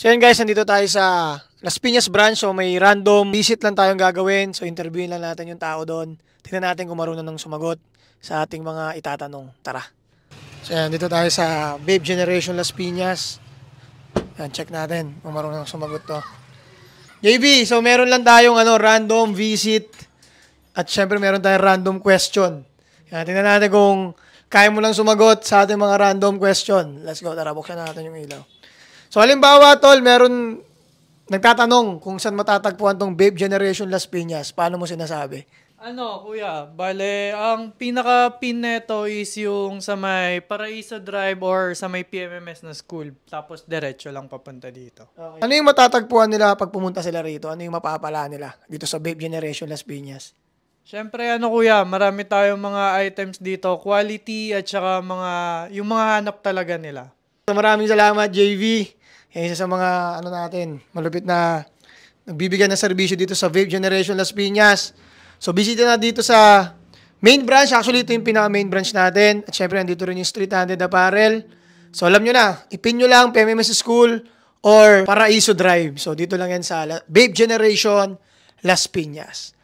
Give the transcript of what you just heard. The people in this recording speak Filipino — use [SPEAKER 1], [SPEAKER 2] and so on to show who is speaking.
[SPEAKER 1] So yan guys, nandito tayo sa Las Piñas branch. So may random visit lang tayong gagawin. So interviewin lang natin yung tao doon. Tingnan natin kung marunong nang sumagot sa ating mga itatanong. Tara. So yan, dito tayo sa Babe Generation Las Piñas. Yan, check natin kung marunong nang sumagot to. JB, so meron lang tayong random visit. At syempre meron tayong random question. Yan, tingnan natin kung kaya mo lang sumagot sa ating mga random question. Let's go, tara, buksan natin yung ilaw. So, halimbawa, tol, meron nagtatanong kung saan matatagpuan tong Babe Generation Las Piñas. Paano mo sinasabi?
[SPEAKER 2] Kuya, bale, ang pinaka-pin neto is yung sa may Paraiso Drive or sa may PMMS na school. Tapos, diretso lang papunta dito.
[SPEAKER 1] Okay. Ano yung matatagpuan nila pag pumunta sila rito? Ano yung mapapala nila dito sa Babe Generation Las Piñas?
[SPEAKER 2] Siyempre, kuya, marami tayong mga items dito. Quality at saka yung mga hanap talaga nila.
[SPEAKER 1] So, maraming salamat, JV. Yan isa sa mga natin, malupit na nagbibigyan ng serbisyo dito sa Vape Generation Las Piñas. So, bisita na dito sa main branch. Actually, ito yung pinaka-main branch natin. At syempre, nandito rin yung Street Handed Apparel. So, alam nyo na, ipin nyo lang PMMS School or Paraiso Drive. So, dito lang yan sa Vape Generation Las Piñas.